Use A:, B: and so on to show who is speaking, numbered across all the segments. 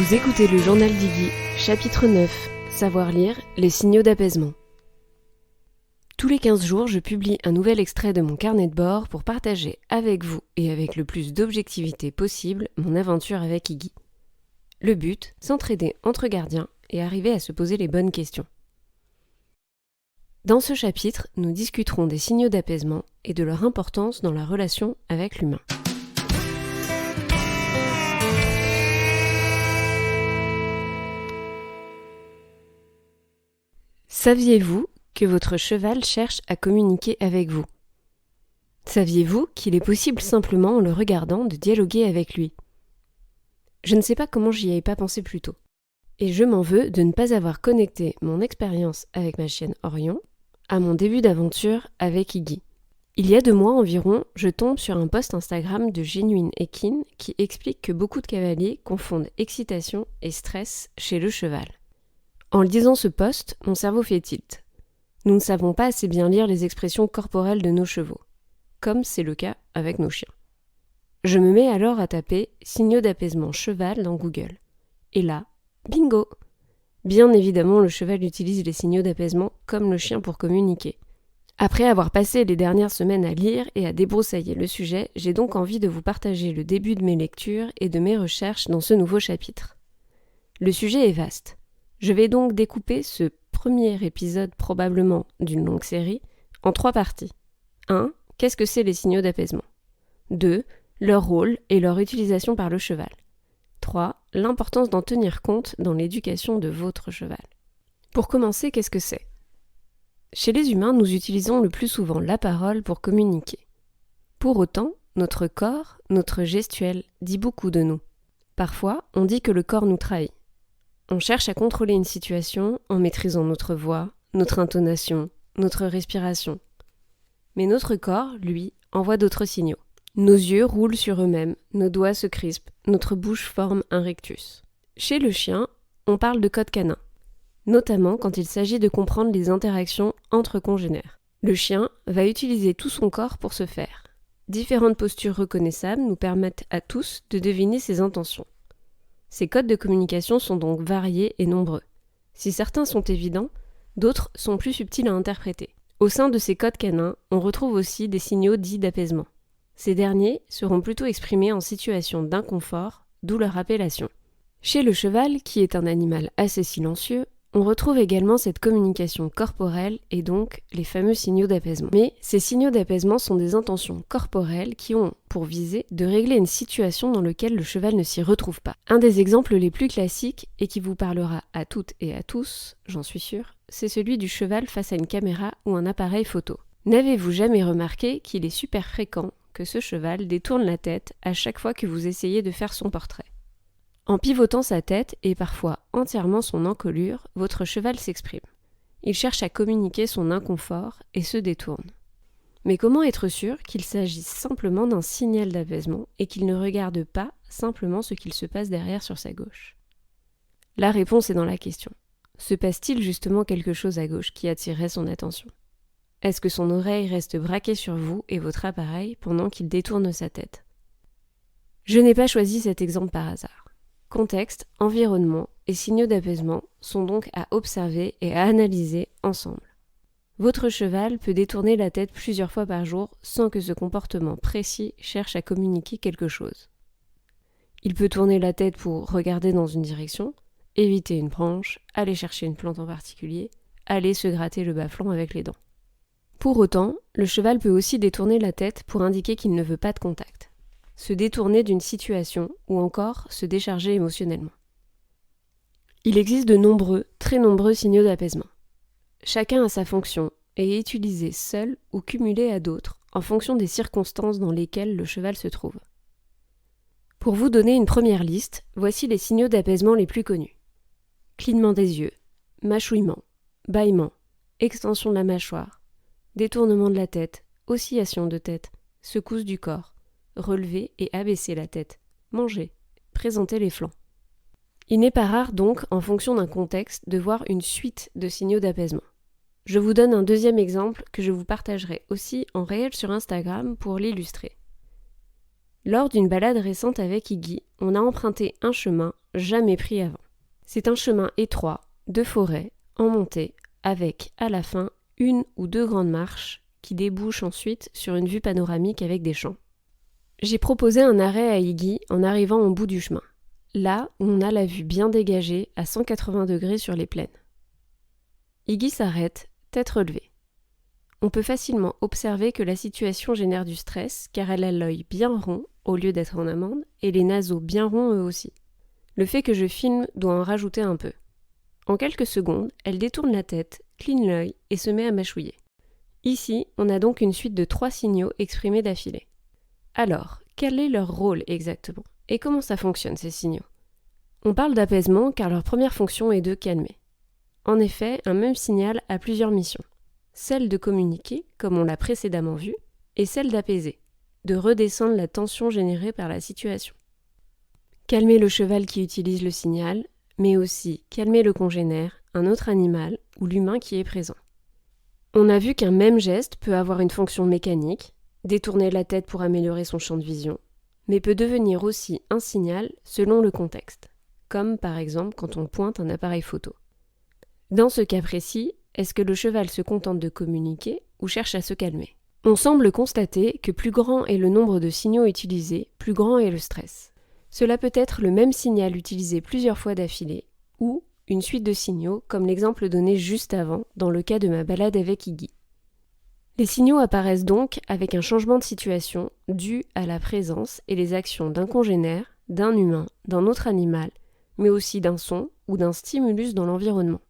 A: Vous écoutez le journal d'Iggy, chapitre 9, Savoir lire, les signaux d'apaisement. Tous les 15 jours, je publie un nouvel extrait de mon carnet de bord pour partager avec vous et avec le plus d'objectivité possible mon aventure avec Iggy. Le but, s'entraider entre gardiens et arriver à se poser les bonnes questions. Dans ce chapitre, nous discuterons des signaux d'apaisement et de leur importance dans la relation avec l'humain. Saviez-vous que votre cheval cherche à communiquer avec vous ? Saviez-vous qu'il est possible simplement en le regardant de dialoguer avec lui ? Je ne sais pas comment j'y avais pas pensé plus tôt. Et je m'en veux de ne pas avoir connecté mon expérience avec ma chienne Orion à mon début d'aventure avec Iggy. Il y a 2 mois environ, je tombe sur un post Instagram de Genuine Equine qui explique que beaucoup de cavaliers confondent excitation et stress chez le cheval. En lisant ce post, mon cerveau fait tilt. Nous ne savons pas assez bien lire les expressions corporelles de nos chevaux, comme c'est le cas avec nos chiens. Je me mets alors à taper « signaux d'apaisement cheval » dans Google. Et là, bingo ! Bien évidemment, le cheval utilise les signaux d'apaisement comme le chien pour communiquer. Après avoir passé les dernières semaines à lire et à débroussailler le sujet, j'ai donc envie de vous partager le début de mes lectures et de mes recherches dans ce nouveau chapitre. Le sujet est vaste. Je vais donc découper ce premier épisode probablement d'une longue série en 3 parties. 1. Qu'est-ce que c'est les signaux d'apaisement ? 2. Leur rôle et leur utilisation par le cheval. 3. L'importance d'en tenir compte dans l'éducation de votre cheval. Pour commencer, qu'est-ce que c'est ? Chez les humains, nous utilisons le plus souvent la parole pour communiquer. Pour autant, notre corps, notre gestuelle, dit beaucoup de nous. Parfois, on dit que le corps nous trahit. On cherche à contrôler une situation en maîtrisant notre voix, notre intonation, notre respiration. Mais notre corps, lui, envoie d'autres signaux. Nos yeux roulent sur eux-mêmes, nos doigts se crispent, notre bouche forme un rictus. Chez le chien, on parle de code canin, notamment quand il s'agit de comprendre les interactions entre congénères. Le chien va utiliser tout son corps pour ce faire. Différentes postures reconnaissables nous permettent à tous de deviner ses intentions. Ces codes de communication sont donc variés et nombreux. Si certains sont évidents, d'autres sont plus subtils à interpréter. Au sein de ces codes canins, on retrouve aussi des signaux dits d'apaisement. Ces derniers seront plutôt exprimés en situation d'inconfort, d'où leur appellation. Chez le cheval, qui est un animal assez silencieux, on retrouve également cette communication corporelle et donc les fameux signaux d'apaisement. Mais ces signaux d'apaisement sont des intentions corporelles qui ont pour visée de régler une situation dans laquelle le cheval ne s'y retrouve pas. Un des exemples les plus classiques et qui vous parlera à toutes et à tous, j'en suis sûre, c'est celui du cheval face à une caméra ou un appareil photo. N'avez-vous jamais remarqué qu'il est super fréquent que ce cheval détourne la tête à chaque fois que vous essayez de faire son portrait ? En pivotant sa tête et parfois entièrement son encolure, votre cheval s'exprime. Il cherche à communiquer son inconfort et se détourne. Mais comment être sûr qu'il s'agisse simplement d'un signal d'apaisement et qu'il ne regarde pas simplement ce qu'il se passe derrière sur sa gauche ? La réponse est dans la question. Se passe-t-il justement quelque chose à gauche qui attirerait son attention ? Est-ce que son oreille reste braquée sur vous et votre appareil pendant qu'il détourne sa tête ? Je n'ai pas choisi cet exemple par hasard. Contexte, environnement et signaux d'apaisement sont donc à observer et à analyser ensemble. Votre cheval peut détourner la tête plusieurs fois par jour sans que ce comportement précis cherche à communiquer quelque chose. Il peut tourner la tête pour regarder dans une direction, éviter une branche, aller chercher une plante en particulier, aller se gratter le bas-flanc avec les dents. Pour autant, le cheval peut aussi détourner la tête pour indiquer qu'il ne veut pas de contact, se détourner d'une situation ou encore se décharger émotionnellement. Il existe de nombreux, très nombreux signaux d'apaisement. Chacun a sa fonction et est utilisé seul ou cumulé à d'autres en fonction des circonstances dans lesquelles le cheval se trouve. Pour vous donner une première liste, voici les signaux d'apaisement les plus connus. Clignement des yeux, mâchouillement, bâillement, extension de la mâchoire, détournement de la tête, oscillation de tête, secousse du corps, relever et abaisser la tête, manger, présenter les flancs. Il n'est pas rare donc, en fonction d'un contexte, de voir une suite de signaux d'apaisement. Je vous donne un deuxième exemple que je vous partagerai aussi en réel sur Instagram pour l'illustrer. Lors d'une balade récente avec Iggy, on a emprunté un chemin jamais pris avant. C'est un chemin étroit, de forêt, en montée, avec, à la fin, une ou deux grandes marches qui débouchent ensuite sur une vue panoramique avec des champs. J'ai proposé un arrêt à Iggy en arrivant au bout du chemin, là où on a la vue bien dégagée à 180 degrés sur les plaines. Iggy s'arrête, tête relevée. On peut facilement observer que la situation génère du stress car elle a l'œil bien rond au lieu d'être en amande et les naseaux bien ronds eux aussi. Le fait que je filme doit en rajouter un peu. En quelques secondes, elle détourne la tête, cligne l'œil et se met à mâchouiller. Ici, on a donc une suite de 3 signaux exprimés d'affilée. Alors, quel est leur rôle exactement? Et comment ça fonctionne ces signaux? On parle d'apaisement car leur première fonction est de calmer. En effet, un même signal a plusieurs missions. Celle de communiquer, comme on l'a précédemment vu, et celle d'apaiser, de redescendre la tension générée par la situation. Calmer le cheval qui utilise le signal, mais aussi calmer le congénère, un autre animal ou l'humain qui est présent. On a vu qu'un même geste peut avoir une fonction mécanique, détourner la tête pour améliorer son champ de vision, mais peut devenir aussi un signal selon le contexte, comme par exemple quand on pointe un appareil photo. Dans ce cas précis, est-ce que le cheval se contente de communiquer ou cherche à se calmer? On semble constater que plus grand est le nombre de signaux utilisés, plus grand est le stress. Cela peut être le même signal utilisé plusieurs fois d'affilée, ou une suite de signaux, comme l'exemple donné juste avant, dans le cas de ma balade avec Iggy. Les signaux apparaissent donc avec un changement de situation dû à la présence et les actions d'un congénère, d'un humain, d'un autre animal, mais aussi d'un son ou d'un stimulus dans l'environnement.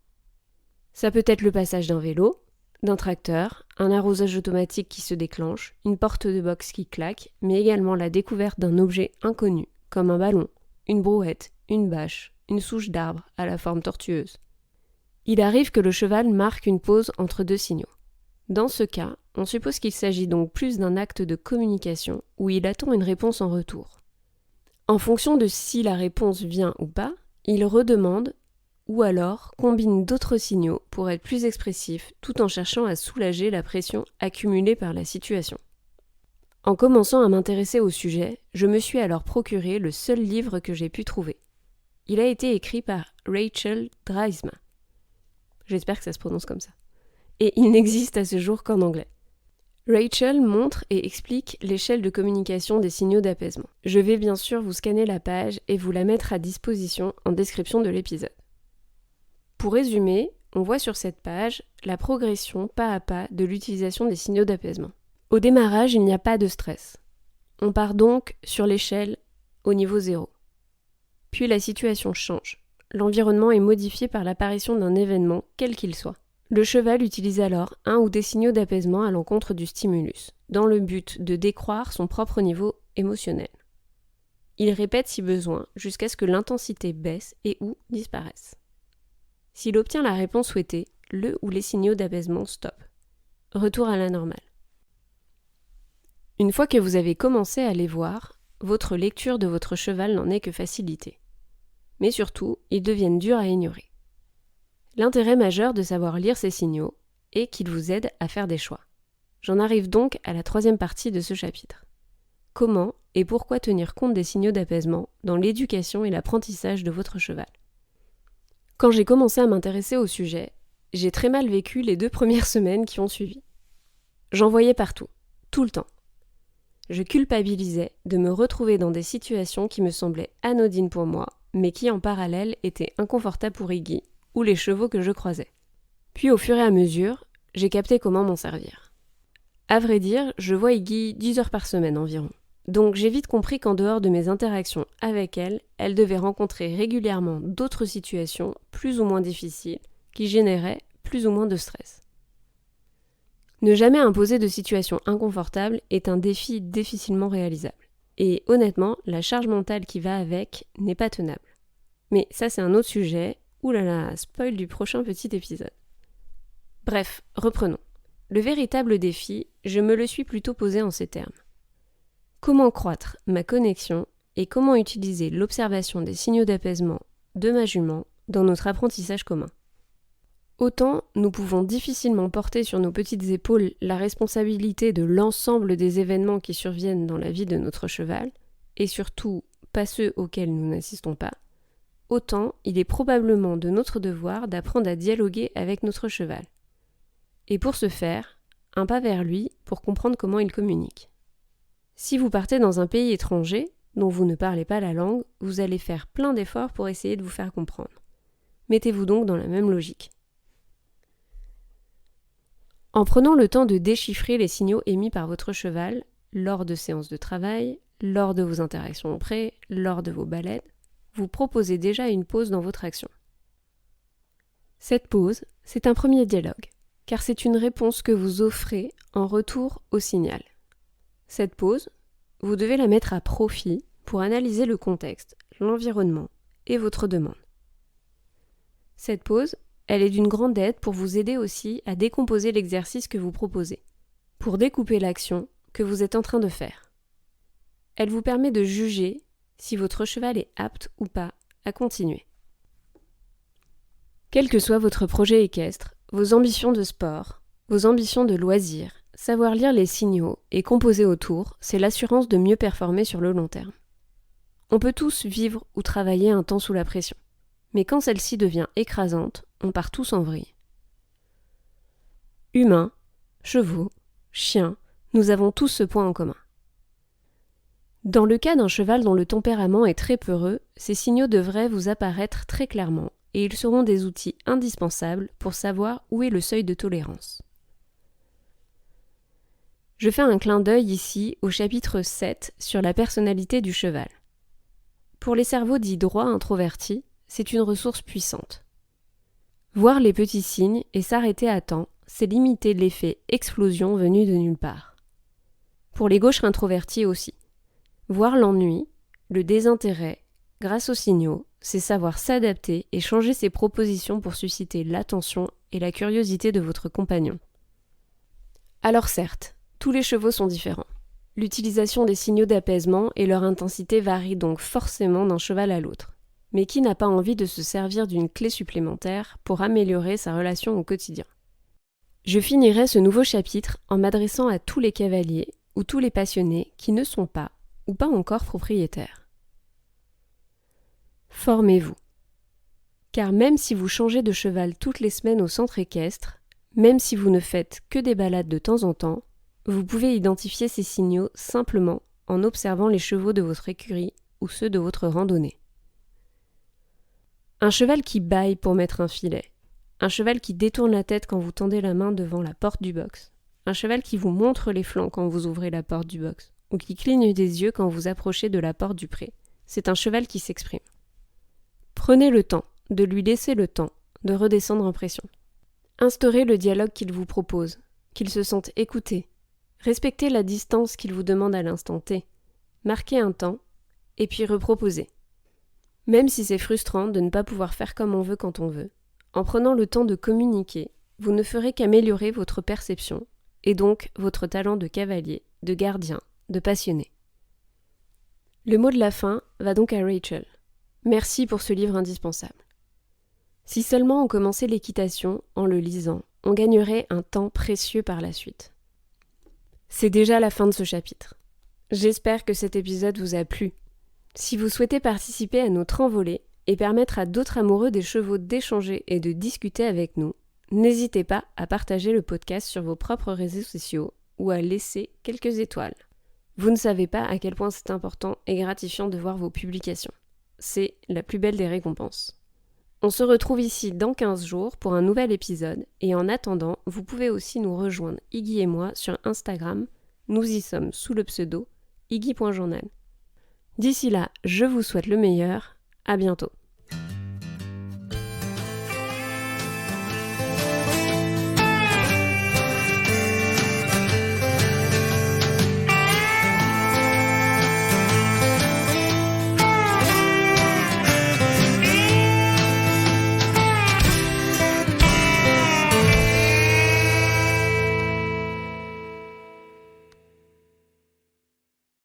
A: Ça peut être le passage d'un vélo, d'un tracteur, un arrosage automatique qui se déclenche, une porte de box qui claque, mais également la découverte d'un objet inconnu, comme un ballon, une brouette, une bâche, une souche d'arbre à la forme tortueuse. Il arrive que le cheval marque une pause entre deux signaux. Dans ce cas, on suppose qu'il s'agit donc plus d'un acte de communication où il attend une réponse en retour. En fonction de si la réponse vient ou pas, il redemande ou alors combine d'autres signaux pour être plus expressif tout en cherchant à soulager la pression accumulée par la situation. En commençant à m'intéresser au sujet, je me suis alors procuré le seul livre que j'ai pu trouver. Il a été écrit par Rachel Drysma. J'espère que ça se prononce comme ça. Et il n'existe à ce jour qu'en anglais. Rachel montre et explique l'échelle de communication des signaux d'apaisement. Je vais bien sûr vous scanner la page et vous la mettre à disposition en description de l'épisode. Pour résumer, on voit sur cette page la progression pas à pas de l'utilisation des signaux d'apaisement. Au démarrage, il n'y a pas de stress. On part donc sur l'échelle au niveau 0. Puis la situation change. L'environnement est modifié par l'apparition d'un événement, quel qu'il soit. Le cheval utilise alors un ou des signaux d'apaisement à l'encontre du stimulus, dans le but de décroître son propre niveau émotionnel. Il répète si besoin, jusqu'à ce que l'intensité baisse et ou disparaisse. S'il obtient la réponse souhaitée, le ou les signaux d'apaisement stoppent. Retour à la normale. Une fois que vous avez commencé à les voir, votre lecture de votre cheval n'en est que facilitée. Mais surtout, ils deviennent durs à ignorer. L'intérêt majeur de savoir lire ces signaux est qu'ils vous aident à faire des choix. J'en arrive donc à la 3e partie de ce chapitre. Comment et pourquoi tenir compte des signaux d'apaisement dans l'éducation et l'apprentissage de votre cheval? Quand j'ai commencé à m'intéresser au sujet, j'ai très mal vécu les 2 premières semaines qui ont suivi. J'en voyais partout, tout le temps. Je culpabilisais de me retrouver dans des situations qui me semblaient anodines pour moi, mais qui en parallèle étaient inconfortables pour Iggy ou les chevaux que je croisais. Puis au fur et à mesure, j'ai capté comment m'en servir. À vrai dire, je vois Iggy 10 heures par semaine environ. Donc j'ai vite compris qu'en dehors de mes interactions avec elle, elle devait rencontrer régulièrement d'autres situations plus ou moins difficiles qui généraient plus ou moins de stress. Ne jamais imposer de situation inconfortable est un défi difficilement réalisable. Et honnêtement, la charge mentale qui va avec n'est pas tenable. Mais ça c'est un autre sujet. Oulala, spoil du prochain petit épisode. Bref, reprenons. Le véritable défi, je me le suis plutôt posé en ces termes. Comment croître ma connexion et comment utiliser l'observation des signaux d'apaisement de ma jument dans notre apprentissage commun? Autant nous pouvons difficilement porter sur nos petites épaules la responsabilité de l'ensemble des événements qui surviennent dans la vie de notre cheval, et surtout pas ceux auxquels nous n'assistons pas, autant il est probablement de notre devoir d'apprendre à dialoguer avec notre cheval. Et pour ce faire, un pas vers lui pour comprendre comment il communique. Si vous partez dans un pays étranger, dont vous ne parlez pas la langue, vous allez faire plein d'efforts pour essayer de vous faire comprendre. Mettez-vous donc dans la même logique. En prenant le temps de déchiffrer les signaux émis par votre cheval lors de séances de travail, lors de vos interactions en pré, lors de vos balades, vous proposez déjà une pause dans votre action. Cette pause, c'est un premier dialogue, car c'est une réponse que vous offrez en retour au signal. Cette pause, vous devez la mettre à profit pour analyser le contexte, l'environnement et votre demande. Cette pause, elle est d'une grande aide pour vous aider aussi à décomposer l'exercice que vous proposez, pour découper l'action que vous êtes en train de faire. Elle vous permet de juger si votre cheval est apte ou pas à continuer. Quel que soit votre projet équestre, vos ambitions de sport, vos ambitions de loisirs, savoir lire les signaux et composer autour, c'est l'assurance de mieux performer sur le long terme. On peut tous vivre ou travailler un temps sous la pression. Mais quand celle-ci devient écrasante, on part tous en vrille. Humains, chevaux, chiens, nous avons tous ce point en commun. Dans le cas d'un cheval dont le tempérament est très peureux, ces signaux devraient vous apparaître très clairement et ils seront des outils indispensables pour savoir où est le seuil de tolérance. Je fais un clin d'œil ici au chapitre 7 sur la personnalité du cheval. Pour les cerveaux dits droits introvertis, c'est une ressource puissante. Voir les petits signes et s'arrêter à temps, c'est limiter l'effet explosion venu de nulle part. Pour les gauchers introvertis aussi. Voir l'ennui, le désintérêt, grâce aux signaux, c'est savoir s'adapter et changer ses propositions pour susciter l'attention et la curiosité de votre compagnon. Alors certes, tous les chevaux sont différents. L'utilisation des signaux d'apaisement et leur intensité varie donc forcément d'un cheval à l'autre. Mais qui n'a pas envie de se servir d'une clé supplémentaire pour améliorer sa relation au quotidien? Je finirai ce nouveau chapitre en m'adressant à tous les cavaliers ou tous les passionnés qui ne sont pas ou pas encore propriétaires. Formez-vous. Car même si vous changez de cheval toutes les semaines au centre équestre, même si vous ne faites que des balades de temps en temps, vous pouvez identifier ces signaux simplement en observant les chevaux de votre écurie ou ceux de votre randonnée. Un cheval qui bâille pour mettre un filet, un cheval qui détourne la tête quand vous tendez la main devant la porte du box, un cheval qui vous montre les flancs quand vous ouvrez la porte du box, ou qui cligne des yeux quand vous approchez de la porte du pré, c'est un cheval qui s'exprime. Prenez le temps de lui laisser le temps de redescendre en pression. Instaurez le dialogue qu'il vous propose, qu'il se sente écouté. Respectez la distance qu'il vous demande à l'instant T. Marquez un temps, et puis reproposez. Même si c'est frustrant de ne pas pouvoir faire comme on veut quand on veut, en prenant le temps de communiquer, vous ne ferez qu'améliorer votre perception, et donc votre talent de cavalier, de gardien, de passionné. Le mot de la fin va donc à Rachel. Merci pour ce livre indispensable. Si seulement on commençait l'équitation en le lisant, on gagnerait un temps précieux par la suite. C'est déjà la fin de ce chapitre. J'espère que cet épisode vous a plu. Si vous souhaitez participer à notre envolée et permettre à d'autres amoureux des chevaux d'échanger et de discuter avec nous, n'hésitez pas à partager le podcast sur vos propres réseaux sociaux ou à laisser quelques étoiles. Vous ne savez pas à quel point c'est important et gratifiant de voir vos publications. C'est la plus belle des récompenses. On se retrouve ici dans 15 jours pour un nouvel épisode et en attendant, vous pouvez aussi nous rejoindre Iggy et moi sur Instagram. Nous y sommes sous le pseudo iggy.journal. D'ici là, je vous souhaite le meilleur. À bientôt.